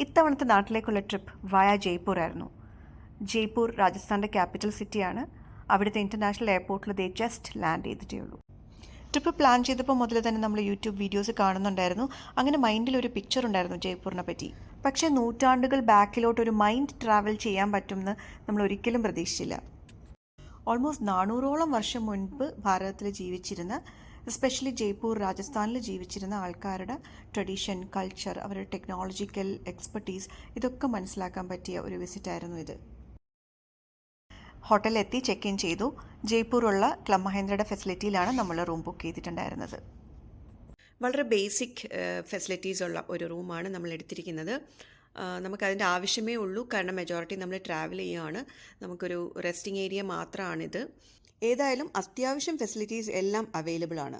ഇത്തവണത്തെ നാട്ടിലേക്കുള്ള ട്രിപ്പ് വയ ജയ്പൂർ ആയിരുന്നു. ജയ്പൂർ രാജസ്ഥാൻ്റെ ക്യാപിറ്റൽ സിറ്റിയാണ്. അവിടുത്തെ ഇൻ്റർനാഷണൽ എയർപോർട്ടിൽ ദേ ജസ്റ്റ് ലാൻഡ് ചെയ്തിട്ടേ ഉള്ളൂ. ട്രിപ്പ് പ്ലാൻ ചെയ്തപ്പോൾ മുതൽ തന്നെ നമ്മൾ യൂട്യൂബ് വീഡിയോസ് കാണുന്നുണ്ടായിരുന്നു. അങ്ങനെ മൈൻഡിലൊരു പിക്ചർ ഉണ്ടായിരുന്നു ജയ്പൂരിനെ പറ്റി. പക്ഷേ നൂറ്റാണ്ടുകൾ ബാക്കിലോട്ട് ഒരു മൈൻഡ് ട്രാവൽ ചെയ്യാൻ പറ്റുമെന്ന് നമ്മൾ ഒരിക്കലും പ്രതീക്ഷിച്ചില്ല. ഓൾമോസ്റ്റ് 400ഓളം വർഷം മുൻപ് ഭാരതത്തിൽ ജീവിച്ചിരുന്ന, എസ്പെഷ്യലി ജയ്പൂർ രാജസ്ഥാനിൽ ജീവിച്ചിരുന്ന ആൾക്കാരുടെ ട്രഡീഷൻ, കൾച്ചർ, അവരുടെ ടെക്നോളജിക്കൽ എക്സ്പെർട്ടീസ് ഇതൊക്കെ മനസ്സിലാക്കാൻ പറ്റിയ ഒരു വിസിറ്റായിരുന്നു ഇത്. ഹോട്ടലിലെത്തി ചെക്ക് ഇൻ ചെയ്തു. ജയ്പൂറുള്ള ക്ലബ് മഹേന്ദ്രയുടെ ഫെസിലിറ്റിയിലാണ് നമ്മൾ റൂം ബുക്ക് ചെയ്തിട്ടുണ്ടായിരുന്നത്. വളരെ ബേസിക് ഫെസിലിറ്റീസ് ഉള്ള ഒരു റൂമാണ് നമ്മൾ എടുത്തിരിക്കുന്നത്. നമുക്കതിൻ്റെ ആവശ്യമേ ഉള്ളൂ, കാരണം മെജോറിറ്റി നമ്മൾ ട്രാവൽ ചെയ്യുകയാണ്. നമുക്കൊരു റെസ്റ്റിംഗ് ഏരിയ മാത്രമാണിത്. ഏതായാലും അത്യാവശ്യം ഫെസിലിറ്റീസ് എല്ലാം അവൈലബിൾ ആണ്.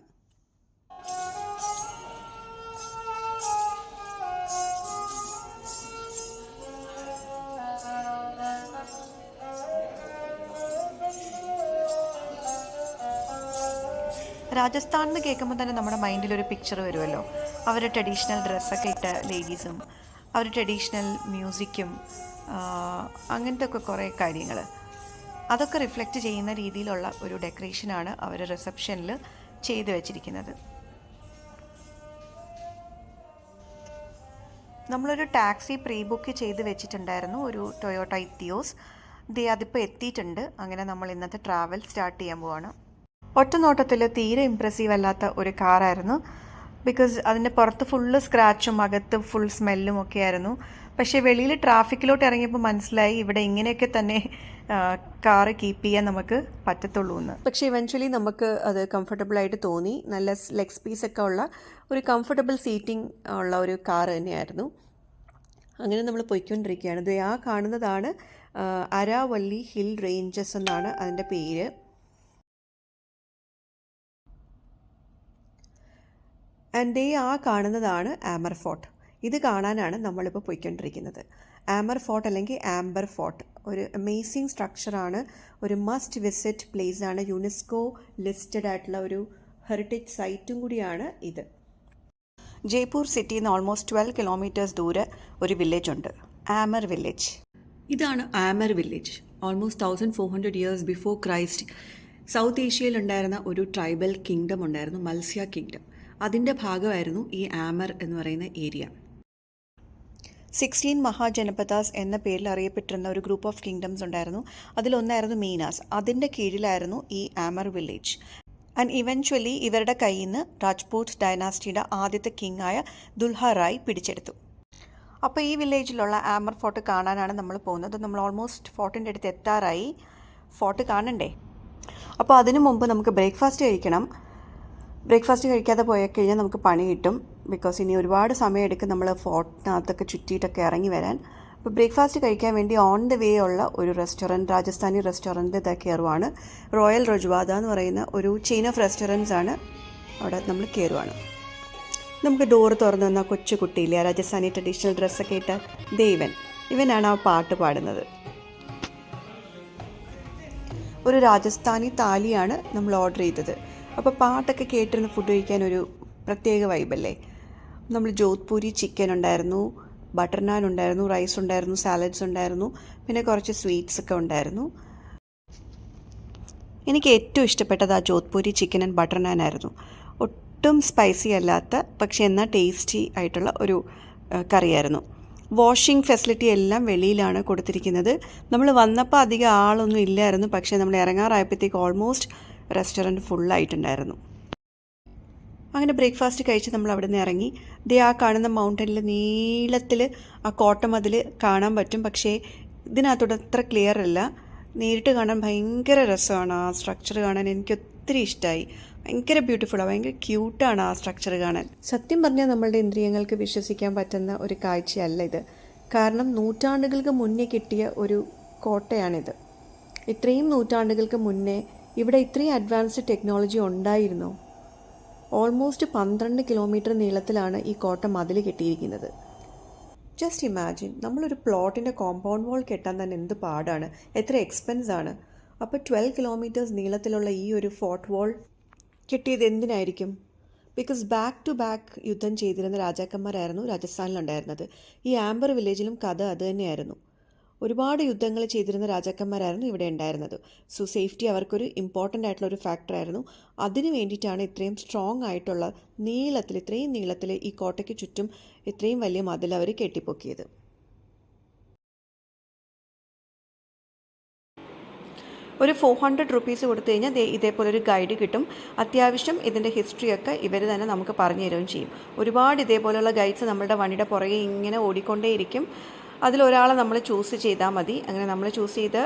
രാജസ്ഥാൻ എന്ന് കേൾക്കുമ്പോൾ തന്നെ നമ്മുടെ മൈൻഡിലൊരു പിക്ചർ വരുമല്ലോ. അവരുടെ ട്രഡീഷണൽ ഡ്രസ്സൊക്കെ ഇട്ട ലേഡീസും അവരുടെ ട്രഡീഷണൽ മ്യൂസിക്കും അങ്ങനത്തെ ഒക്കെ കുറേ കാര്യങ്ങൾ, അതൊക്കെ റിഫ്ലക്റ്റ് ചെയ്യുന്ന രീതിയിലുള്ള ഒരു ഡെക്കറേഷനാണ് അവർ റിസപ്ഷനിൽ ചെയ്തു വെച്ചിരിക്കുന്നത്. നമ്മളൊരു ടാക്സി പ്രീ ബുക്ക് ചെയ്ത് വെച്ചിട്ടുണ്ടായിരുന്നു, ഒരു ടൊയോട്ട ഇത്തിയോസ്. അതിപ്പോൾ എത്തിയിട്ടുണ്ട്. അങ്ങനെ നമ്മൾ ഇന്നത്തെ ട്രാവൽ സ്റ്റാർട്ട് ചെയ്യാൻ പോവാണ്. ഒറ്റ നോട്ടത്തിൽ തീരെ ഇംപ്രസീവ് അല്ലാത്ത ഒരു കാറായിരുന്നു. ബിക്കോസ് അതിൻ്റെ പുറത്ത് ഫുള്ള് സ്ക്രാച്ചും അകത്ത് ഫുൾ സ്മെല്ലും ഒക്കെ ആയിരുന്നു. പക്ഷേ വെളിയിൽ ട്രാഫിക്കിലോട്ട് ഇറങ്ങിയപ്പോൾ മനസ്സിലായി ഇവിടെ ഇങ്ങനെയൊക്കെ തന്നെ കാറ് കീപ്പ് ചെയ്യാൻ നമുക്ക് പറ്റത്തുള്ളൂ എന്ന്. പക്ഷേ ഇവൻച്വലി നമുക്ക് അത് കംഫർട്ടബിളായിട്ട് തോന്നി. നല്ല ലെഗ് സ്പേസൊക്കെ ഉള്ള ഒരു കംഫർട്ടബിൾ സീറ്റിംഗ് ഉള്ള ഒരു കാർ തന്നെയായിരുന്നു. അങ്ങനെ നമ്മൾ പോയിക്കൊണ്ടിരിക്കുകയാണ്. ഇത് ആ കാണുന്നതാണ് അരാവല്ലി ഹിൽ റേഞ്ചസ് എന്നാണ് അതിൻ്റെ പേര്. ആൻഡ് ആ കാണുന്നതാണ് ആമർ ഫോർട്ട്. ഇത് കാണാനാണ് നമ്മളിപ്പോൾ പോയിക്കൊണ്ടിരിക്കുന്നത്. ആമർ ഫോർട്ട് അല്ലെങ്കിൽ ആംബർ ഫോർട്ട് ഒരു അമേസിങ് സ്ട്രക്ചറാണ്, ഒരു മസ്റ്റ് വിസിറ്റ് പ്ലേസ് ആണ്. യുനെസ്കോ ലിസ്റ്റഡ് ആയിട്ടുള്ള ഒരു ഹെറിറ്റേജ് സൈറ്റും കൂടിയാണ് ഇത്. ജയ്പൂർ സിറ്റിയിൽ നിന്ന് ഓൾമോസ്റ്റ് 12 കിലോമീറ്റേഴ്സ് ദൂരെ ഒരു വില്ലേജ് ഉണ്ട്, ആമർ വില്ലേജ്. ഇതാണ് Amer village. Almost 1400 years before Christ south ഏഷ്യയിൽ ഉണ്ടായിരുന്ന ഒരു ട്രൈബൽ കിങ്ഡം ഉണ്ടായിരുന്നു, മത്സ്യ കിങ്ഡം. അതിൻ്റെ ഭാഗമായിരുന്നു ഈ ആമർ എന്ന് പറയുന്ന ഏരിയ. 16 മഹാജനപദാസ് എന്ന പേരിൽ അറിയപ്പെട്ടിരുന്ന ഒരു ഗ്രൂപ്പ് ഓഫ് കിങ്ഡംസ് ഉണ്ടായിരുന്നു. അതിലൊന്നായിരുന്നു മീനാസ്. അതിൻ്റെ കീഴിലായിരുന്നു ഈ ആമർ വില്ലേജ്. ആൻഡ് ഇവൻച്വലി ഇവരുടെ കയ്യിൽ നിന്ന് രാജ്പൂത് ഡൈനാസ്റ്റിയുടെ ആദ്യത്തെ കിങ് ആയ ദുൽഹ റായ് പിടിച്ചെടുത്തു. അപ്പോൾ ഈ വില്ലേജിലുള്ള ആമർ ഫോർട്ട് കാണാനാണ് നമ്മൾ പോകുന്നത്. നമ്മൾ ഓൾമോസ്റ്റ് ഫോർട്ടിൻ്റെ അടുത്ത് എത്താറായി. ഫോർട്ട് കാണണ്ടേ? അപ്പോൾ അതിനു മുമ്പ് നമുക്ക് ബ്രേക്ക്ഫാസ്റ്റ് കഴിക്കണം. ബ്രേക്ക്ഫാസ്റ്റ് കഴിക്കാതെ പോയി കഴിഞ്ഞാൽ നമുക്ക് പണി കിട്ടും. ബിക്കോസ് ഇനി ഒരുപാട് സമയം എടുക്കും നമ്മൾ ഫോർട്ടിനകത്തൊക്കെ ചുറ്റിയിട്ടൊക്കെ ഇറങ്ങി വരാൻ. അപ്പോൾ ബ്രേക്ക്ഫാസ്റ്റ് കഴിക്കാൻ വേണ്ടി ഓൺ ദ വേ ഉള്ള ഒരു റെസ്റ്റോറൻറ്റ്, രാജസ്ഥാനി റെസ്റ്റോറൻറ്റ് ഇതാ കയറുവാണ്. റോയൽ റജ്വാദ എന്ന് പറയുന്ന ഒരു ചെയിൻ ഓഫ് റെസ്റ്റോറൻറ്റ്സ് ആണ്. അവിടെ നമ്മൾ കയറുവാണ്. നമുക്ക് ഡോറ് തുറന്നു തന്ന കൊച്ചു കുട്ടിയില്ലേ, രാജസ്ഥാനി ട്രഡീഷണൽ ഡ്രസ്സൊക്കെ ഇട്ട ഇവനാണ് ആ പാട്ട് പാടുന്നത്. ഒരു രാജസ്ഥാനി താലിയാണ് നമ്മൾ ഓർഡർ ചെയ്തത്. അപ്പോൾ പാട്ടൊക്കെ കേട്ടിരുന്ന് ഫുഡ് കഴിക്കാൻ ഒരു പ്രത്യേക വൈബല്ലേ. നമ്മൾ ജോധ്പൂരി ചിക്കൻ ഉണ്ടായിരുന്നു, ബട്ടർ നാൻ ഉണ്ടായിരുന്നു, റൈസ് ഉണ്ടായിരുന്നു, സാലഡ്സ് ഉണ്ടായിരുന്നു, പിന്നെ കുറച്ച് സ്വീറ്റ്സ് ഒക്കെ ഉണ്ടായിരുന്നു. എനിക്ക് ഏറ്റവും ഇഷ്ടപ്പെട്ടത് ആ ജോധ്പൂരി ചിക്കൻ ആൻഡ് ബട്ടർ നാൻ ആയിരുന്നു. ഒട്ടും സ്പൈസി അല്ലാത്ത പക്ഷേ എന്നാൽ ടേസ്റ്റി ആയിട്ടുള്ള ഒരു കറിയായിരുന്നു. വാഷിംഗ് ഫെസിലിറ്റി എല്ലാം വെളിയിലാണ് കൊടുത്തിരിക്കുന്നത്. നമ്മൾ വന്നപ്പോൾ അധികം ആളൊന്നും ഇല്ലായിരുന്നു. പക്ഷേ നമ്മൾ ഇറങ്ങാറായപ്പോഴത്തേക്ക് ഓൾമോസ്റ്റ് റെസ്റ്റോറൻറ്റ് ഫുള്ളായിട്ടുണ്ടായിരുന്നു. അങ്ങനെ ബ്രേക്ക്ഫാസ്റ്റ് കഴിച്ച് നമ്മൾ അവിടെ നിന്ന് ഇറങ്ങി. ആ കാണുന്ന മൗണ്ടനിൽ നീളത്തിൽ ആ കോട്ടമതിൽ കാണാൻ പറ്റും. പക്ഷേ ഇതിനകത്തോടെ അത്ര ക്ലിയർ അല്ല. നേരിട്ട് കാണാൻ ഭയങ്കര രസമാണ്. ആ സ്ട്രക്ചർ കാണാൻ എനിക്ക് ഒത്തിരി ഇഷ്ടമായി. ഭയങ്കര ബ്യൂട്ടിഫുള്ളാണ്, ഭയങ്കര ക്യൂട്ടാണ് ആ സ്ട്രക്ചർ കാണാൻ. സത്യം പറഞ്ഞാൽ നമ്മളുടെ ഇന്ദ്രിയങ്ങൾക്ക് വിശ്വസിക്കാൻ പറ്റുന്ന ഒരു കാഴ്ചയല്ല ഇത്. കാരണം നൂറ്റാണ്ടുകൾക്ക് മുന്നേ കിട്ടിയ ഒരു കോട്ടയാണിത്. ഇത്രയും നൂറ്റാണ്ടുകൾക്ക് മുന്നേ ഇവിടെ ഇത്രയും അഡ്വാൻസ്ഡ് ടെക്നോളജി ഉണ്ടായിരുന്നു. ഓൾമോസ്റ്റ് 12 കിലോമീറ്റർ നീളത്തിലാണ് ഈ കോട്ട മതിൽ കെട്ടിയിരിക്കുന്നത്. ജസ്റ്റ് ഇമാജിൻ, നമ്മളൊരു പ്ലോട്ടിൻ്റെ കോമ്പൗണ്ട് വാൾ കെട്ടാൻ തന്നെ എന്ത് പാടാണ്, എത്ര എക്സ്പെൻസാണ്. അപ്പോൾ 12 കിലോമീറ്റേഴ്സ് നീളത്തിലുള്ള ഈ ഒരു ഫോർട്ട് വാൾ കെട്ടിയത് എന്തിനായിരിക്കും? ബിക്കോസ് ബാക്ക് ടു ബാക്ക് യുദ്ധം ചെയ്തിരുന്ന രാജാക്കന്മാരായിരുന്നു രാജസ്ഥാനിലുണ്ടായിരുന്നത്. ഈ ആംബർ വില്ലേജിലും കഥ അത് തന്നെയായിരുന്നു. ഒരുപാട് യുദ്ധങ്ങൾ ചെയ്തിരുന്ന രാജാക്കന്മാരായിരുന്നു ഇവിടെ ഉണ്ടായിരുന്നത്. സോ സേഫ്റ്റി അവർക്കൊരു ഇമ്പോർട്ടൻ്റ് ആയിട്ടുള്ള ഒരു ഫാക്ടറായിരുന്നു. അതിന് വേണ്ടിയിട്ടാണ് ഇത്രയും സ്ട്രോങ് ആയിട്ടുള്ള ഇത്രയും നീളത്തിൽ ഈ കോട്ടയ്ക്ക് ചുറ്റും ഇത്രയും വലിയ മതിൽ അവർ കെട്ടിപ്പൊക്കിയത്. ഒരു 400 റുപ്പീസ് കൊടുത്തു കഴിഞ്ഞാൽ ഇതേപോലെ ഒരു ഗൈഡ് കിട്ടും. അത്യാവശ്യം ഇതിൻ്റെ ഹിസ്റ്ററിയൊക്കെ ഇവർ തന്നെ നമുക്ക് പറഞ്ഞു തരുകയും ചെയ്യും. ഒരുപാട് ഇതേപോലെയുള്ള ഗൈഡ്സ് നമ്മളുടെ വണ്ടിയുടെ പുറകെ ഇങ്ങനെ ഓടിക്കൊണ്ടേയിരിക്കും. അതിലൊരാളെ നമ്മൾ ചൂസ് ചെയ്താൽ മതി. അങ്ങനെ നമ്മൾ ചൂസ് ചെയ്ത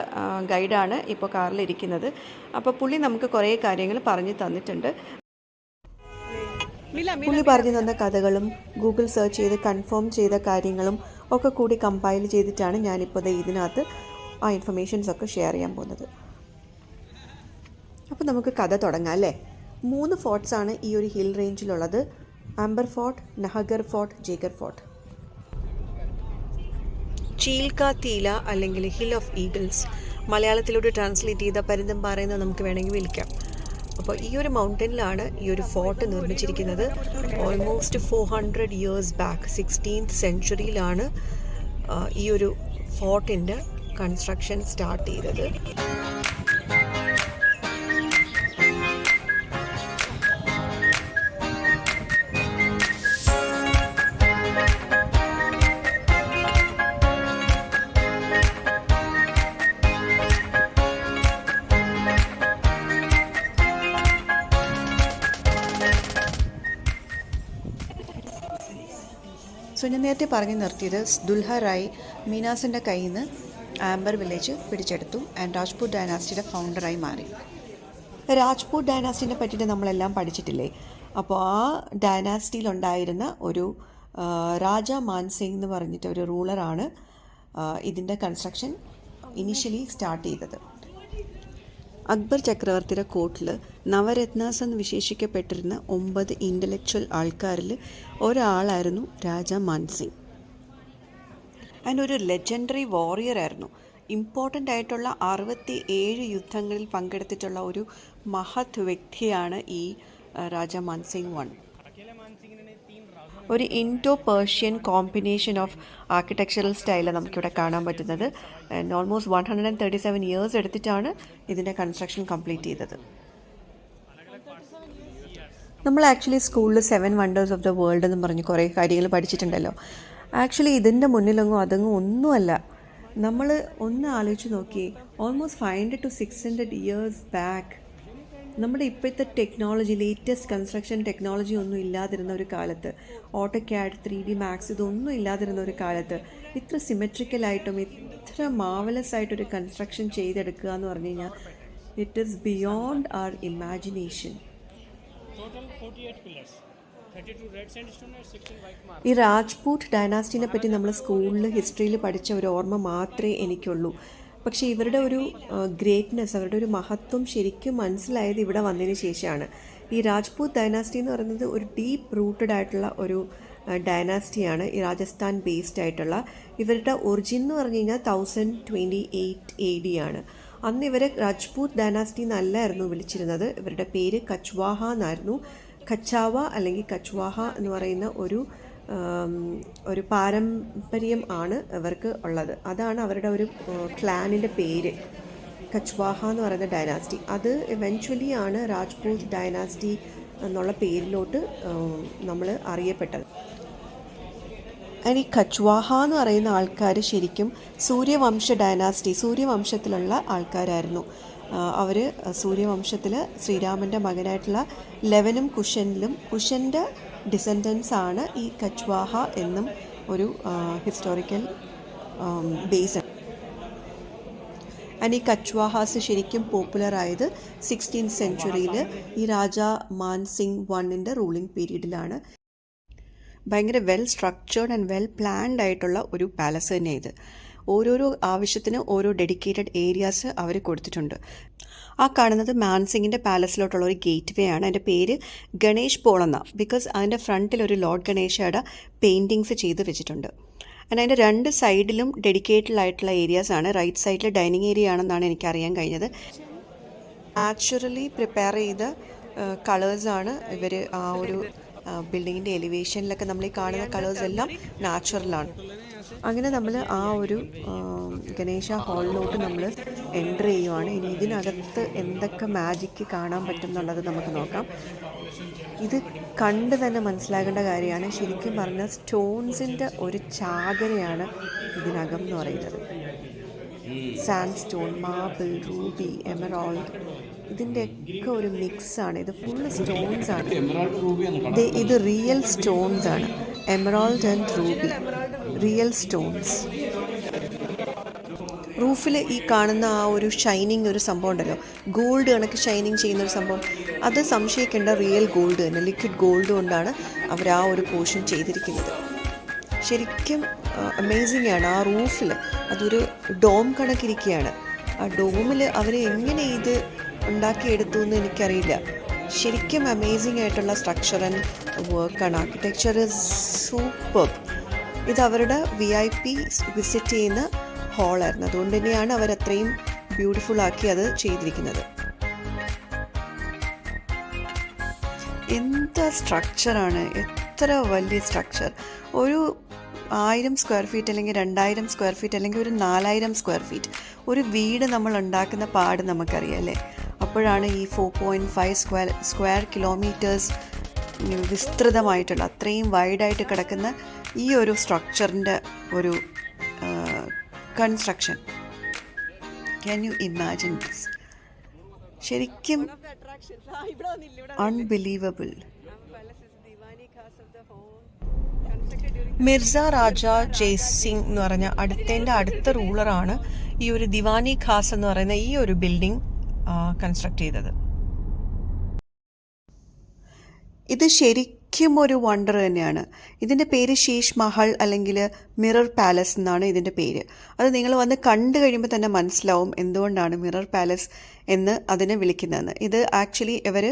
ഗൈഡാണ് ഇപ്പോൾ കാറിലിരിക്കുന്നത്. അപ്പോൾ പുള്ളി നമുക്ക് കുറേ കാര്യങ്ങൾ പറഞ്ഞു തന്നിട്ടുണ്ട്. പുള്ളി പറഞ്ഞു തന്ന കഥകളും ഗൂഗിൾ സെർച്ച് ചെയ്ത് കൺഫേം ചെയ്ത കാര്യങ്ങളും ഒക്കെ കൂടി കമ്പൈൽ ചെയ്തിട്ടാണ് ഞാനിപ്പോൾ ഇതിനകത്ത് ആ ഇൻഫർമേഷൻസൊക്കെ ഷെയർ ചെയ്യാൻ പോകുന്നത്. അപ്പോൾ നമുക്ക് കഥ തുടങ്ങാം അല്ലേ. 3 ഫോർട്ട്സാണ് ഈ ഒരു ഹിൽ റേഞ്ചിലുള്ളത്: Amber fort, Nahargarh fort, Jaigarh fort. Cheel ka Teela അല്ലെങ്കിൽ ഹിൽ ഓഫ് ഈഗിൾസ്, മലയാളത്തിലൂടെ ട്രാൻസ്ലേറ്റ് ചെയ്ത പരുന്തുംപാറ എന്ന് നമുക്ക് വേണമെങ്കിൽ വിളിക്കാം. അപ്പോൾ ഈ ഒരു മൗണ്ടനിലാണ് ഈ ഒരു ഫോർട്ട് നിർമ്മിച്ചിരിക്കുന്നത്. ഓൾമോസ്റ്റ് 400 ഇയേഴ്സ് ബാക്ക് 16th സെഞ്ച്വറിയിലാണ് ഈ ഒരു ഫോർട്ടിൻ്റെ കൺസ്ട്രക്ഷൻ സ്റ്റാർട്ട് ചെയ്തത്. സോ ഞാൻ നേരത്തെ പറഞ്ഞു നിർത്തിയത് ദുൽഹ റായ് മീനാസിൻ്റെ കയ്യിൽ നിന്ന് ആംബർ വില്ലേജ് പിടിച്ചെടുത്തു ആൻഡ് രാജ്പൂത് ഡൈനാസ്റ്റിയുടെ ഫൗണ്ടറായി മാറി. രാജ്പൂത് ഡൈനാസ്റ്റിനെ പറ്റിയിട്ട് നമ്മളെല്ലാം പഠിച്ചിട്ടില്ലേ. അപ്പോൾ ആ ഡൈനാസ്റ്റിയിലുണ്ടായിരുന്ന ഒരു രാജ മാൻസിംഗ് എന്ന് പറഞ്ഞിട്ട് ഒരു റൂളറാണ് ഇതിൻ്റെ കൺസ്ട്രക്ഷൻ ഇനീഷ്യലി സ്റ്റാർട്ട് ചെയ്തത്. അക്ബർ ചക്രവർത്തിയുടെ കോർട്ടിൽ നവരത്നാസ് എന്ന് വിശേഷിക്കപ്പെട്ടിരുന്ന 9 ഇൻ്റലക്ച്വൽ ആൾക്കാരിൽ ഒരാളായിരുന്നു രാജ മാൻസിംഗ്. ആൻഡ് ഒരു ലെജൻഡറി വാറിയർ ആയിരുന്നു. ഇമ്പോർട്ടൻ്റ് ആയിട്ടുള്ള 67 യുദ്ധങ്ങളിൽ പങ്കെടുത്തിട്ടുള്ള ഒരു മഹത് വ്യക്തിയാണ് ഈ രാജ മാൻസിംഗ് 1. ഒരു Indo Persian combination of architectural സ്റ്റൈലാണ് നമുക്കിവിടെ കാണാൻ പറ്റുന്നത്. ആൻഡ് ഓൾമോസ്റ്റ് 137 ഇയേഴ്സ് എടുത്തിട്ടാണ് ഇതിൻ്റെ കൺസ്ട്രക്ഷൻ കംപ്ലീറ്റ് ചെയ്തത്. നമ്മൾ ആക്ച്വലി സ്കൂളിൽ 7 വണ്ടേഴ്സ് ഓഫ് ദ വേൾഡ് എന്ന് പറഞ്ഞ് കുറേ കാര്യങ്ങൾ പഠിച്ചിട്ടുണ്ടല്ലോ. ആക്ച്വലി ഇതിൻ്റെ മുന്നിലൊന്നും അതങ്ങും ഒന്നുമല്ല. നമ്മൾ ഒന്ന് ആലോചിച്ച് നോക്കിയേ, ഓൾമോസ്റ്റ് 500 to 600 ഇയേഴ്സ് ബാക്ക് നമ്മുടെ ഇപ്പോഴത്തെ ടെക്നോളജി, ലേറ്റസ്റ്റ് കൺസ്ട്രക്ഷൻ ടെക്നോളജി ഒന്നും ഇല്ലാതിരുന്ന ഒരു കാലത്ത്, ഓട്ടോക്യാഡ്, 3D മാക്സ് ഇതൊന്നും ഇല്ലാതിരുന്ന ഒരു കാലത്ത് ഇത്ര സിമെട്രിക്കലായിട്ടും ഇത്ര മാവലസ് ആയിട്ടൊരു കൺസ്ട്രക്ഷൻ ചെയ്തെടുക്കുക എന്ന് പറഞ്ഞു കഴിഞ്ഞാൽ it is beyond our imagination. ഈ രാജ്പൂത് ഡൈനാസ്റ്റിനെ പറ്റി നമ്മൾ സ്കൂളിൽ ഹിസ്റ്ററിയിൽ പഠിച്ച ഒരു ഓർമ്മ മാത്രമേ എനിക്കുള്ളൂ. പക്ഷേ ഇവരുടെ ഒരു ഗ്രേറ്റ്നെസ്, അവരുടെ ഒരു മഹത്വം ശരിക്കും മനസ്സിലായത് ഇവിടെ വന്നതിന് ശേഷമാണ്. ഈ രാജ്പൂത് ഡൈനാസ്റ്റി എന്ന് പറയുന്നത് ഒരു ഡീപ്പ് റൂട്ടഡ് ആയിട്ടുള്ള ഒരു ഡൈനാസ്റ്റിയാണ്. ഈ രാജസ്ഥാൻ ബേസ്ഡ് ആയിട്ടുള്ള. ഇവരുടെ ഒറിജിൻ എന്ന് പറഞ്ഞു കഴിഞ്ഞാൽ 1028 AD ആണ്. അന്ന് ഇവരെ രാജ്പൂത് ഡൈനാസ്റ്റി എന്നല്ലായിരുന്നു വിളിച്ചിരുന്നത്. ഇവരുടെ പേര് കച്ച്വാഹ എന്നായിരുന്നു. കച്ചാവ അല്ലെങ്കിൽ കച്ച്വാഹ എന്ന് പറയുന്ന ഒരു പാരമ്പര്യം ആണ് ഇവർക്ക് ഉള്ളത്. അതാണ് അവരുടെ ഒരു ക്ലാനിൻ്റെ പേര്, കച്ച്വാഹ എന്ന് പറയുന്ന ഡൈനാസ്റ്റി. അത് എവൻച്വലി ആണ് രാജ്പൂത് ഡൈനാസ്റ്റി എന്നുള്ള പേരിലോട്ട് നമ്മൾ അറിയപ്പെട്ടത്. ഈ കച്ച്വാഹ എന്ന് പറയുന്ന ആൾക്കാർ ശരിക്കും സൂര്യവംശ ഡൈനാസ്റ്റി, സൂര്യവംശത്തിലുള്ള ആൾക്കാരായിരുന്നു. അവർ സൂര്യവംശത്തിൽ ശ്രീരാമൻ്റെ മകനായിട്ടുള്ള ലെവനും കുഷൻ്റെ ഡിസെൻഡൻസ് ആണ് ഈ കച്ച്വാഹ എന്നും ഒരു ഹിസ്റ്റോറിക്കൽ ബേസ്. ആൻഡ് ഈ കച്ച്വാഹാസ് ശരിക്കും പോപ്പുലർ ആയത് 16th സെഞ്ച്വറിയിൽ ഈ രാജ മാൻസിംഗ് 1ൻ്റെ റൂളിംഗ് പീരീഡിലാണ്. ഭയങ്കര well structured and well planned ആയിട്ടുള്ള ഒരു പാലസ് തന്നെ ഇത്. ഓരോരോ ആവശ്യത്തിന് ഓരോ ഡെഡിക്കേറ്റഡ് ഏരിയാസ് അവർ കൊടുത്തിട്ടുണ്ട്. ആ കാണുന്നത് മാൻസിങ്ങിൻ്റെ പാലസിലോട്ടുള്ള ഒരു ഗേറ്റ് വേ ആണ്. അതിൻ്റെ പേര് ഗണേഷ് പോൾ എന്നാണ്. ബിക്കോസ് അതിൻ്റെ ഫ്രണ്ടിൽ ഒരു ലോർഡ് ഗണേശയുടെ പെയിൻറ്റിങ്സ് ചെയ്ത് വെച്ചിട്ടുണ്ട്. ആൻഡ് അതിൻ്റെ 2 സൈഡിലും ഡെഡിക്കേറ്റഡ് ആയിട്ടുള്ള ഏരിയാസാണ്. റൈറ്റ് സൈഡിൽ ഡൈനിങ് ഏരിയ ആണെന്നാണ് എനിക്കറിയാൻ കഴിഞ്ഞത്. നാച്ചുറലി പ്രിപ്പയർ ചെയ്ത കളേഴ്സാണ് ഇവർ ആ ഒരു ബിൽഡിങ്ങിൻ്റെ എലിവേഷനിലൊക്കെ നമ്മൾ ഈ കാണുന്ന കളേഴ്സ് എല്ലാം നാച്ചുറലാണ്. അങ്ങനെ നമ്മൾ ആ ഒരു ഗണേശ ഹാളിലോട്ട് നമ്മൾ എൻ്റർ ചെയ്യുവാണ്. ഇനി ഇതിനകത്ത് എന്തൊക്കെ മാജിക്ക് കാണാൻ പറ്റും എന്നുള്ളത് നമുക്ക് നോക്കാം. ഇത് കണ്ട് തന്നെ മനസ്സിലാകേണ്ട കാര്യമാണ്. ശരിക്കും പറഞ്ഞാൽ സ്റ്റോൺസിൻ്റെ ഒരു ചാകരയാണ് ഇതിനകം എന്ന് പറയുന്നത്. Sandstone, marble, ruby, emerald, ഇതിൻ്റെയൊക്കെ ഒരു മിക്സാണ്. ഇത് ഫുള്ള് സ്റ്റോൺസ് ആണ്. ഇത് റിയൽ സ്റ്റോൺസ് ആണ്. Emerald and ruby, real stones. റൂഫിൽ ഈ കാണുന്ന ആ ഒരു ഷൈനിങ് ഒരു സംഭവം ഉണ്ടല്ലോ, ഗോൾഡ് കണക്ക് ഷൈനിങ് ചെയ്യുന്നൊരു സംഭവം, അത് സംശയിക്കേണ്ട റിയൽ ഗോൾഡ് തന്നെ, ലിക്വിഡ് ഗോൾഡ് കൊണ്ടാണ് അവർ ആ ഒരു പോർഷൻ ചെയ്തിരിക്കുന്നത്. ശരിക്കും അമേസിംഗ് ആണ്. ആ റൂഫിൽ അതൊരു ഡോം കണക്കിരിക്കുകയാണ്. ആ ഡോമിൽ അവർ എങ്ങനെ ഇത് ഉണ്ടാക്കിയെടുത്തു എന്ന് എനിക്കറിയില്ല. ശരിക്കും അമേസിംഗ് ആയിട്ടുള്ള സ്ട്രക്ചർ ആൻഡ് വർക്കാണ്. Architecture is super. ഇത് അവരുടെ VIP വിസിറ്റ് ചെയ്യുന്ന ഹാളായിരുന്നു. അതുകൊണ്ട് തന്നെയാണ് അവരത്രയും ബ്യൂട്ടിഫുൾ ആക്കി അത് ചെയ്തിരിക്കുന്നത്. എന്താ സ്ട്രക്ചറാണ്, എത്ര വലിയ സ്ട്രക്ചർ. ഒരു 1000 സ്ക്വയർ ഫീറ്റ് അല്ലെങ്കിൽ 2000 സ്ക്വയർ ഫീറ്റ് അല്ലെങ്കിൽ ഒരു 4000 സ്ക്വയർ ഫീറ്റ് ഒരു വീട് നമ്മൾ ഉണ്ടാക്കുന്ന പാട് നമുക്കറിയാം അല്ലേ. അപ്പോഴാണ് ഈ 4.5 സ്ക്വയർ കിലോമീറ്റേഴ്സ് വിസ്തൃതമായിട്ടുള്ള, അത്രയും വൈഡായിട്ട് കിടക്കുന്ന ഈ ഒരു സ്ട്രക്ചറിൻ്റെ ഒരു construction. Can you imagine this? ശരിക്കും അൺബിലീവബിൾ. മിർസ രാജ ജയ്സിംഗ് എന്ന് പറഞ്ഞ അടുത്ത റൂളറാണ് ഈ ഒരു ദിവാനി ഖാസ് എന്ന് പറയുന്ന ഈ ഒരു ബിൽഡിംഗ് കൺസ്ട്രക്ട് ചെയ്തത്. ഇത് ശരിക്കും ഒരു വണ്ടർ തന്നെയാണ്. ഇതിൻ്റെ പേര് ശീഷ് മഹൽ അല്ലെങ്കിൽ മിറർ പാലസ് എന്നാണ് ഇതിൻ്റെ പേര്. അത് നിങ്ങൾ വന്ന് കണ്ടു കഴിയുമ്പോൾ തന്നെ മനസ്സിലാവും എന്തുകൊണ്ടാണ് മിറർ പാലസ് എന്ന് അതിനെ വിളിക്കുന്നതെന്ന്. ഇത് ആക്ച്വലി ഇവർ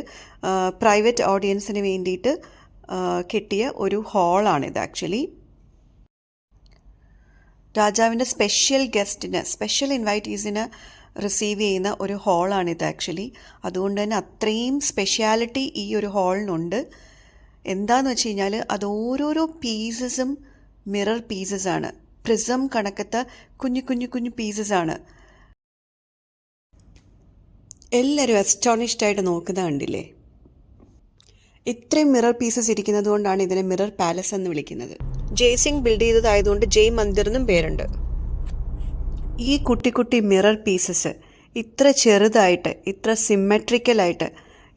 പ്രൈവറ്റ് ഓഡിയൻസിന് വേണ്ടിയിട്ട് കെട്ടിയ ഒരു ഹാളാണിത്. ആക്ച്വലി രാജാവിൻ്റെ സ്പെഷ്യൽ ഇൻവൈറ്റീസിന് റിസീവ് ചെയ്യുന്ന ഒരു ഹാളാണിത് ആക്ച്വലി. അതുകൊണ്ട് തന്നെ അത്രയും സ്പെഷ്യാലിറ്റി ഈ ഒരു ഹാളിനുണ്ട്. എന്താണെന്ന് വെച്ച് കഴിഞ്ഞാൽ അത് ഓരോരോ പീസസും മിറർ പീസസാണ്. പ്രിസം കണക്കത്തെ കുഞ്ഞു പീസസാണ്. എല്ലാവരും അസ്റ്റോണിഷ്ഡ് ആയിട്ട് നോക്കുന്നത് കണ്ടില്ലേ. ഇത്രയും മിറർ പീസസ് ഇരിക്കുന്നത് കൊണ്ടാണ് ഇതിനെ മിറർ പാലസ് എന്ന് വിളിക്കുന്നത്. ജയ്സിംഗ് ബിൽഡ് ചെയ്തതായതുകൊണ്ട് ജയ് മന്ദിർ എന്നും പേരുണ്ട്. ഈ കുട്ടി മിറർ പീസസ് ഇത്ര ചെറുതായിട്ട്, ഇത്ര സിമെട്രിക്കലായിട്ട്,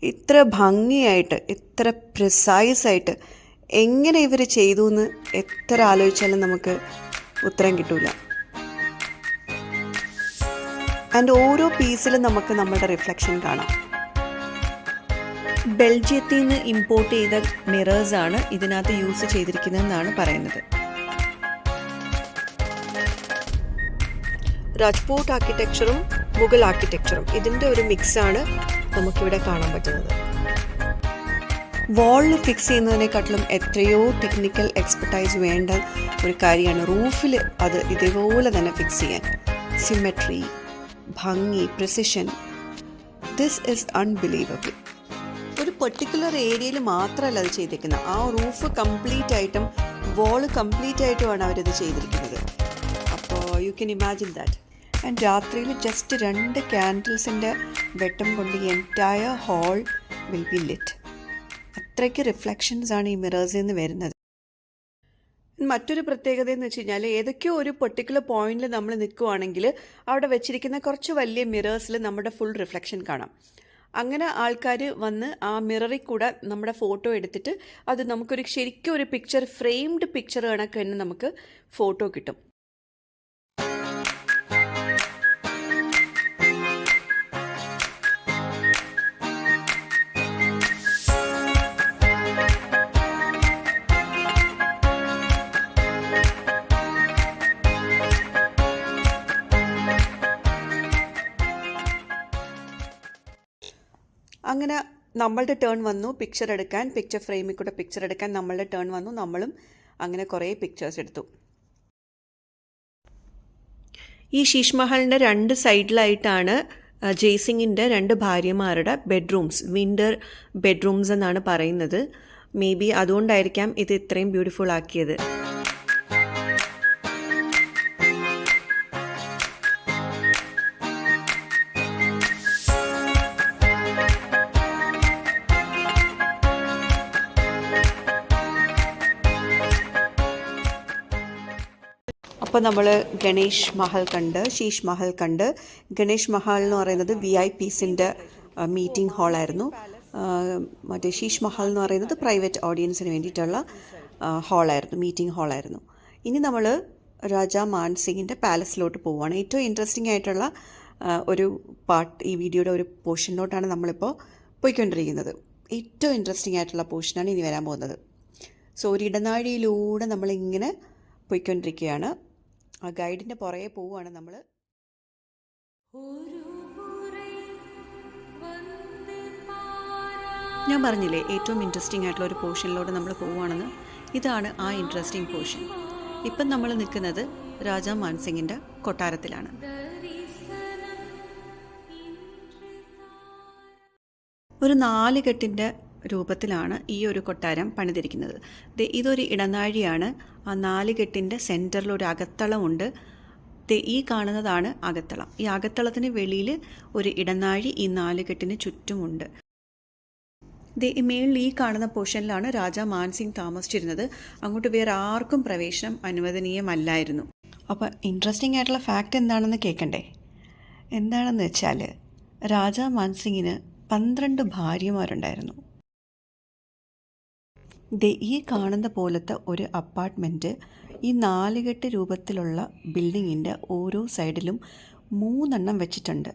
ഇത്ര ഭംഗിയായിട്ട്, ഇത്ര പ്രിസൈസായിട്ട് എങ്ങനെ ഇവർ ചെയ്തു എന്ന് എത്ര ആലോചിച്ചാലും നമുക്ക് ഉത്തരം കിട്ടൂല. ആൻഡ് ഓരോ പീസിലും നമുക്ക് നമ്മുടെ റിഫ്ലക്ഷൻ കാണാം. ബെൽജിയത്തിൽ നിന്ന് ഇമ്പോർട്ട് ചെയ്ത മിറേഴ്സാണ് ഇതിനകത്ത് യൂസ് ചെയ്തിരിക്കുന്നതെന്നാണ് പറയുന്നത്. രാജ്പൂട്ട് ആർക്കിടെക്ചറും മുഗൾ ആർക്കിടെക്ചറും ഇതിൻ്റെ ഒരു മിക്സാണ് നമുക്കിവിടെ കാണാൻ പറ്റുന്നത്. വാളിൽ ഫിക്സ് ചെയ്യുന്നതിനെക്കാട്ടിലും എത്രയോ ടെക്നിക്കൽ എക്സ്പെർട്ടൈസ് വേണ്ട ഒരു കാര്യമാണ് റൂഫിൽ അത് ഇതേപോലെ തന്നെ ഫിക്സ് ചെയ്യാൻ. സിമെട്രി, ഭംഗി, പ്രിസിഷൻ, ദിസ് ഈസ് അൺബിലീവബിൾ. ഒരു പെർട്ടിക്കുലർ ഏരിയയിൽ മാത്രമല്ല അത് ചെയ്തിരിക്കുന്നത്. ആ റൂഫ് കംപ്ലീറ്റ് ആയിട്ടും വാള് കംപ്ലീറ്റ് ആയിട്ടുമാണ് അവരിത് ചെയ്തിരിക്കുന്നത്. അപ്പോൾ you can imagine that. And രാത്രിയിൽ ജസ്റ്റ് 2 ക്യാൻഡിൽസിൻ്റെ വെട്ടം കൊണ്ട് ഈ entire hall will be lit. അത്രയ്ക്ക് റിഫ്ലക്ഷൻസ് ആണ് ഈ മിറേഴ്സിൽ നിന്ന് വരുന്നത്. മറ്റൊരു പ്രത്യേകത എന്ന് വെച്ച് കഴിഞ്ഞാൽ ഏതൊക്കെയോ ഒരു പെർട്ടിക്കുലർ പോയിന്റിൽ നമ്മൾ നിൽക്കുവാണെങ്കിൽ അവിടെ വെച്ചിരിക്കുന്ന കുറച്ച് വലിയ മിറേഴ്സിൽ നമ്മുടെ ഫുൾ റിഫ്ലക്ഷൻ കാണാം. അങ്ങനെ ആൾക്കാർ വന്ന് ആ മിററിൽ കൂടെ നമ്മുടെ ഫോട്ടോ എടുത്തിട്ട് അത് നമുക്കൊരു ശരിക്കും ഒരു പിക്ചർ, ഫ്രെയിംഡ് പിക്ചർ കണക്ക് തന്നെ നമുക്ക് ഫോട്ടോ കിട്ടും. അങ്ങനെ നമ്മളുടെ ടേൺ വന്നു പിക്ചർ എടുക്കാൻ, പിക്ചർ ഫ്രെയിമിൽ കൂടെ പിക്ചർ എടുക്കാൻ നമ്മളുടെ ടേൺ വന്നു. നമ്മളും അങ്ങനെ കുറേ പിക്ചേഴ്സ് എടുത്തു. ഈ ശീഷ് മഹലിൻ്റെ 2 സൈഡിലായിട്ടാണ് ജയ്സിങ്ങിൻ്റെ 2 ഭാര്യമാരുടെ ബെഡ്റൂംസ്, വിൻ്റർ ബെഡ്റൂംസ് എന്നാണ് പറയുന്നത്. മേ ബി അതുകൊണ്ടായിരിക്കാം ഇത് ഇത്രയും ബ്യൂട്ടിഫുൾ ആക്കിയത്. അപ്പോൾ നമ്മൾ ഗണേഷ് മഹൽ കണ്ട്, ശീഷ് മഹൽ കണ്ട്. ഗണേഷ് മഹൽ എന്ന് പറയുന്നത് VIPസിൻ്റെ മീറ്റിംഗ് ഹാളായിരുന്നു. മറ്റേ ശീഷ് മഹൽ എന്ന് പറയുന്നത് പ്രൈവറ്റ് ഓഡിയൻസിന് വേണ്ടിയിട്ടുള്ള ഹാളായിരുന്നു, മീറ്റിംഗ് ഹാളായിരുന്നു. ഇനി നമ്മൾ രാജാ മാൻസിങ്ങിൻ്റെ പാലസിലോട്ട് പോവുകയാണ്. ഏറ്റവും ഇൻട്രസ്റ്റിംഗ് ആയിട്ടുള്ള ഒരു പാർട്ട്, ഈ വീഡിയോയുടെ ഒരു പോർഷനിലോട്ടാണ് നമ്മളിപ്പോൾ പോയിക്കൊണ്ടിരിക്കുന്നത്. ഏറ്റവും ഇൻട്രസ്റ്റിംഗ് ആയിട്ടുള്ള പോർഷനാണ് ഇനി വരാൻ പോകുന്നത്. സോ ഒരു ഇടനാഴിയിലൂടെ നമ്മളിങ്ങനെ പോയിക്കൊണ്ടിരിക്കുകയാണ്. ആ ഗൈഡിൻ്റെ പുറകെ പോവുകയാണ് നമ്മൾ. ഞാൻ പറഞ്ഞില്ലേ ഏറ്റവും ഇൻട്രസ്റ്റിംഗ് ആയിട്ടുള്ള ഒരു പോർഷനിലൂടെ നമ്മൾ പോവുകയാണെന്ന്. ഇതാണ് ആ ഇൻട്രസ്റ്റിംഗ് പോർഷൻ. ഇപ്പം നമ്മൾ നിൽക്കുന്നത് രാജാ മാൻസിങ്ങിൻ്റെ കൊട്ടാരത്തിലാണ്. ഒരു 4 കെട്ടിൻ്റെ രൂപത്തിലാണ് ഈ ഒരു കൊട്ടാരം പണിതിരിക്കുന്നത്. ഇതൊരു ഇടനാഴിയാണ്. ആ 4 കെട്ടിൻ്റെ സെൻറ്ററിൽ ഒരു അകത്തളമുണ്ട്. ഈ കാണുന്നതാണ് അകത്തളം. ഈ അകത്തളത്തിന് വെളിയിൽ ഒരു ഇടനാഴി ഈ 4 കെട്ടിന് ചുറ്റുമുണ്ട്. മേളിൽ ഈ കാണുന്ന പോർഷനിലാണ് രാജാ മാൻസിംഗ് താമസിച്ചിരുന്നത്. അങ്ങോട്ട് വേറെ ആർക്കും പ്രവേശനം അനുവദനീയമല്ലായിരുന്നു. അപ്പോൾ ഇൻട്രസ്റ്റിംഗ് ആയിട്ടുള്ള ഫാക്റ്റ് എന്താണെന്ന് കേൾക്കണ്ടേ? എന്താണെന്ന് വെച്ചാൽ രാജാ മാൻസിങ്ങിന് 12 ഭാര്യമാരുണ്ടായിരുന്നു. ഈ കാണുന്ന പോലത്തെ ഒരു അപ്പാർട്ട്മെൻറ്റ് ഈ 4 കെട്ട് രൂപത്തിലുള്ള ബിൽഡിങ്ങിൻ്റെ ഓരോ സൈഡിലും 3 എണ്ണം വെച്ചിട്ടുണ്ട്.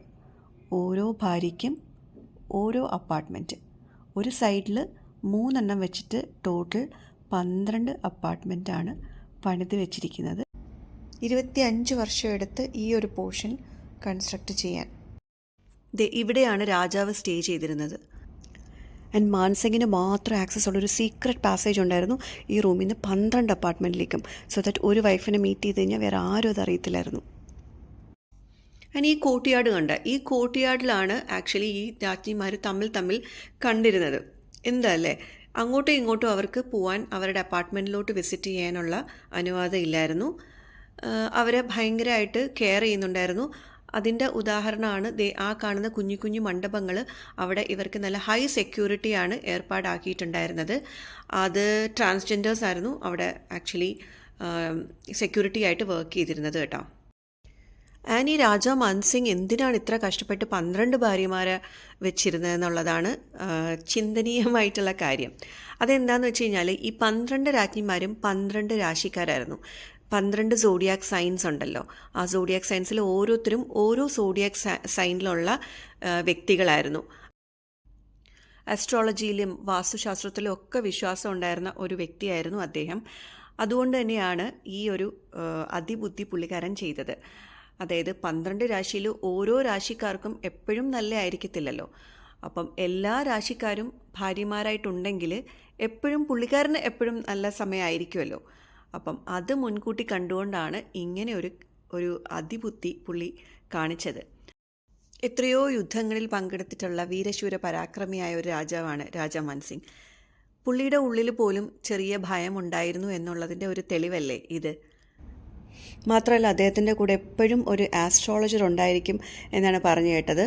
ഓരോ ഭാര്യയ്ക്കും ഓരോ അപ്പാർട്ട്മെൻറ്റ്. ഒരു സൈഡിൽ 3 എണ്ണം വെച്ചിട്ട് ടോട്ടൽ 12 അപ്പാർട്ട്മെൻറ്റാണ് പണിത് വെച്ചിരിക്കുന്നത്. 25 വർഷം എടുത്ത് ഈ ഒരു പോർഷൻ കൺസ്ട്രക്റ്റ് ചെയ്യാൻ. ഇവിടെയാണ് രാജാവ് സ്റ്റേ ചെയ്തിരുന്നത്. ആൻഡ് മാൻസിങ്ങിന് മാത്രം ആക്സസ് ഉള്ളൊരു സീക്രട്ട് പാസേജ് ഉണ്ടായിരുന്നു ഈ റൂമിൽ നിന്ന് 12 അപ്പാർട്ട്മെൻറ്റിലേക്കും. സോ ദാറ്റ് ഒരു വൈഫിനെ മീറ്റ് ചെയ്ത് കഴിഞ്ഞാൽ വേറെ ആരും അത് അറിയത്തില്ലായിരുന്നു. ആൻഡ് ഈ കോർട്ട്യാർഡ് കണ്ട, ഈ കോർട്ട്യാർഡിലാണ് ആക്ച്വലി ഈ രാജ്ഞിമാർ തമ്മിൽ കണ്ടിരുന്നത്. എന്താ അല്ലേ, അങ്ങോട്ടും ഇങ്ങോട്ടും അവർക്ക് പോകാൻ, അവരുടെ അപ്പാർട്ട്മെൻറ്റിലോട്ട് വിസിറ്റ് ചെയ്യാനുള്ള അനുവാദം ഇല്ലായിരുന്നു. അവരെ ഭയങ്കരമായിട്ട് കെയർ ചെയ്യുന്നുണ്ടായിരുന്നു. അതിൻ്റെ ഉദാഹരണമാണ് ആ കാണുന്ന കുഞ്ഞു കുഞ്ഞു മണ്ഡപങ്ങൾ. അവിടെ ഇവർക്ക് നല്ല ഹൈ സെക്യൂരിറ്റിയാണ് ഏർപ്പാടാക്കിയിട്ടുണ്ടായിരുന്നത്. അത് ട്രാൻസ്ജെൻഡേഴ്സ് ആയിരുന്നു അവിടെ ആക്ച്വലി സെക്യൂരിറ്റി ആയിട്ട് വർക്ക് ചെയ്തിരുന്നത് കേട്ടോ. ആൻഡ് ഈ രാജാ മാൻസിംഗ് എന്തിനാണ് ഇത്ര കഷ്ടപ്പെട്ട് 12 ഭാര്യമാരെ വെച്ചിരുന്നതെന്നുള്ളതാണ് ചിന്തനീയമായിട്ടുള്ള കാര്യം. അതെന്താണെന്ന് വെച്ച് കഴിഞ്ഞാൽ ഈ 12 രാജ്ഞിമാരും 12 രാശിക്കാരായിരുന്നു. 12 സോഡിയാക് സൈൻസ് ഉണ്ടല്ലോ. ആ സോഡിയാക് സൈൻസിൽ ഓരോരുത്തരും ഓരോ സോഡിയാക് സൈനിലുള്ള വ്യക്തികളായിരുന്നു. ആസ്ട്രോളജിയിലും വാസ്തുശാസ്ത്രത്തിലും ഒക്കെ വിശ്വാസം ഉണ്ടായിരുന്ന ഒരു വ്യക്തിയായിരുന്നു അദ്ദേഹം. അതുകൊണ്ട് തന്നെയാണ് ഈ ഒരു അതിബുദ്ധി പുള്ളിക്കാരൻ ചെയ്തത്. അതായത് 12 രാശിയിൽ ഓരോ രാശിക്കാർക്കും എപ്പോഴും നല്ല ആയിരിക്കത്തില്ലല്ലോ. അപ്പം എല്ലാ രാശിക്കാരും ഭാര്യമാരായിട്ടുണ്ടെങ്കിൽ എപ്പോഴും പുള്ളിക്കാരന് എപ്പോഴും നല്ല സമയമായിരിക്കുമല്ലോ. അപ്പം അത് മുൻകൂട്ടി കണ്ടുകൊണ്ടാണ് ഇങ്ങനെ ഒരു അതിബുദ്ധി പുള്ളി കാണിച്ചത്. എത്രയോ യുദ്ധങ്ങളിൽ പങ്കെടുത്തിട്ടുള്ള വീരശൂര പരാക്രമിയായ ഒരു രാജാവാണ് രാജാ മാൻസിംഗ്. പുള്ളിയുടെ ഉള്ളിൽ പോലും ചെറിയ ഭയമുണ്ടായിരുന്നു എന്നുള്ളതിൻ്റെ ഒരു തെളിവല്ലേ ഇത്. മാത്രമല്ല അദ്ദേഹത്തിൻ്റെ കൂടെ എപ്പോഴും ഒരു ആസ്ട്രോളജർ ഉണ്ടായിരിക്കും എന്നാണ് പറഞ്ഞു കേട്ടത്.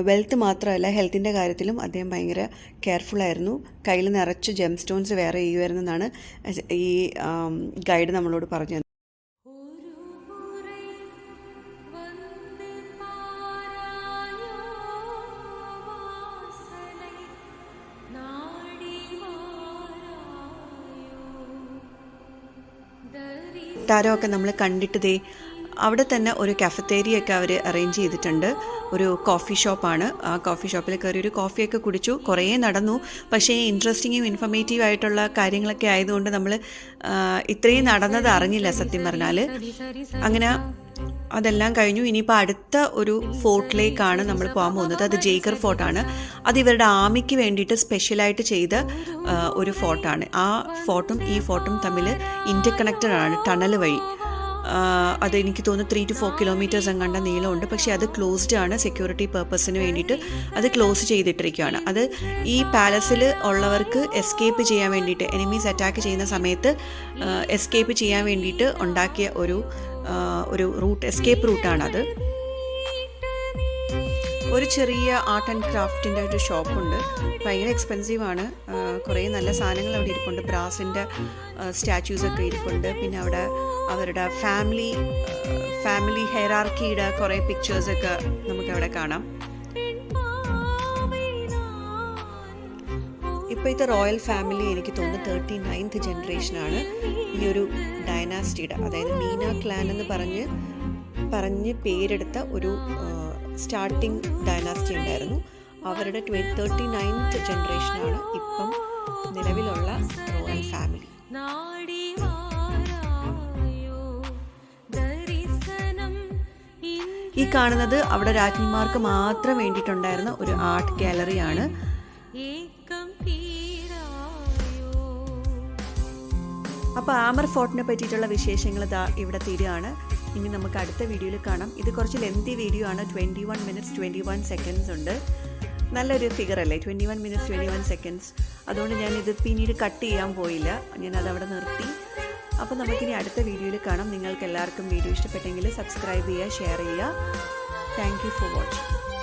വെൽത്ത് മാത്രമല്ല, ഹെൽത്തിൻ്റെ കാര്യത്തിലും അദ്ദേഹം ഭയങ്കര കെയർഫുള്ളായിരുന്നു. കയ്യിൽ നിറച്ച് ജെം സ്റ്റോൺസ് വേറെ ചെയ്യുമായിരുന്നെന്നാണ് ഈ ഗൈഡ് നമ്മളോട് പറഞ്ഞത്. കൊട്ടാരമൊക്കെ നമ്മൾ കണ്ടിട്ട് അവിടെ തന്നെ ഒരു കഫറ്റേരിയൊക്കെ അവർ അറേഞ്ച് ചെയ്തിട്ടുണ്ട്. ഒരു കോഫി ഷോപ്പാണ്. ആ കോഫി ഷോപ്പിൽ കയറി ഒരു കോഫിയൊക്കെ കുടിച്ചു, കുറേ നടന്നു. പക്ഷേ ഇൻട്രസ്റ്റിങ്ങും ഇൻഫർമേറ്റീവ് ആയിട്ടുള്ള കാര്യങ്ങളൊക്കെ ആയതുകൊണ്ട് നമ്മൾ ഇത്രയും നടന്നത് അറിഞ്ഞില്ല സത്യം പറഞ്ഞാൽ. അങ്ങനെ അതെല്ലാം കഴിഞ്ഞു. ഇനിയിപ്പോൾ അടുത്ത ഒരു ഫോർട്ടിലേക്കാണ് നമ്മൾ പോകാൻ പോകുന്നത്. അത് ജയ്ഗർ ഫോർട്ടാണ്. അത് ഇവരുടെ ആർമിക്ക് വേണ്ടിയിട്ട് സ്പെഷ്യലായിട്ട് ചെയ്ത ഒരു ഫോർട്ടാണ്. ആ ഫോർട്ടും ഈ ഫോർട്ടും തമ്മിൽ ഇൻ്റർ കണക്റ്റഡ് ആണ് ടണൽ വഴി. അത് എനിക്ക് തോന്നുന്നു 3 to 4 കിലോമീറ്റേഴ്സ് എങ്ങാണ്ട നീളമുണ്ട്. പക്ഷേ അത് ക്ലോസ്ഡ് ആണ്, സെക്യൂരിറ്റി പർപ്പസിന് വേണ്ടിയിട്ട് അത് ക്ലോസ് ചെയ്തിട്ടിരിക്കുകയാണ്. അത് ഈ പാലസിൽ ഉള്ളവർക്ക് എസ്കേപ്പ് ചെയ്യാൻ വേണ്ടിയിട്ട്, എനിമീസ് അറ്റാക്ക് ചെയ്യുന്ന സമയത്ത് എസ്കേപ്പ് ചെയ്യാൻ വേണ്ടിയിട്ട് ഉണ്ടാക്കിയ ഒരു റൂട്ട്, എസ്കേപ്പ് റൂട്ടാണത്. ഒരു ചെറിയ ആർട്ട് ആൻഡ് ക്രാഫ്റ്റിൻ്റെ ഒരു ഷോപ്പുണ്ട്. ഭയങ്കര എക്സ്പെൻസീവാണ്. കുറേ നല്ല സാധനങ്ങൾ അവിടെ ഇരിപ്പുണ്ട്. ബ്രാസിൻ്റെ സ്റ്റാച്യൂസൊക്കെ ഇരിപ്പുണ്ട്. പിന്നെ അവിടെ അവരുടെ ഫാമിലി ഹെയറാർക്കിയുടെ കുറേ പിക്ചേഴ്സൊക്കെ നമുക്കവിടെ കാണാം. ഇപ്പോഴത്തെ റോയൽ ഫാമിലി എനിക്ക് തോന്നുന്നു 39th ജനറേഷനാണ് ഈ ഒരു ഡൈനാസ്റ്റിയുടെ, അതായത് മീന ക്ലാൻ എന്ന് പറഞ്ഞ് പേരെടുത്ത ഒരു സ്റ്റാർട്ടിംഗ് ഡൈനാസ്റ്റി ഉണ്ടായിരുന്നു. അവരുടെ 39th ജനറേഷനാണ് ഇപ്പം നിലവിലുള്ള റോയൽ ഫാമിലി. ഈ കാണുന്നത് അവിടെ രാജ്ഞിമാർക്ക് മാത്രം വേണ്ടിയിട്ടുണ്ടായിരുന്ന ഒരു ആർട്ട് ഗാലറിയാണ്. അപ്പോൾ ആമർ ഫോർട്ടിനെ പറ്റിയിട്ടുള്ള വിശേഷങ്ങൾ ഇവിടെ തീരുകയാണ്. ഇനി നമുക്ക് അടുത്ത വീഡിയോയിൽ കാണാം. ഇത് കുറച്ച് ലെന്തി വീഡിയോ ആണ്. 21 minutes 21 seconds ഉണ്ട്. നല്ലൊരു ഫിഗർ അല്ലേ, 21 minutes 21 seconds. അതുകൊണ്ട് ഞാനിത് പിന്നീട് കട്ട് ചെയ്യാൻ പോയില്ല, ഞാനതവിടെ നിർത്തി. അപ്പോൾ നമുക്കിനി അടുത്ത വീഡിയോയിൽ കാണാം. നിങ്ങൾക്ക് എല്ലാവർക്കും വീഡിയോ ഇഷ്ടപ്പെട്ടെങ്കിൽ സബ്സ്ക്രൈബ് ചെയ്യുക, ഷെയർ ചെയ്യുക. Thank you for watching.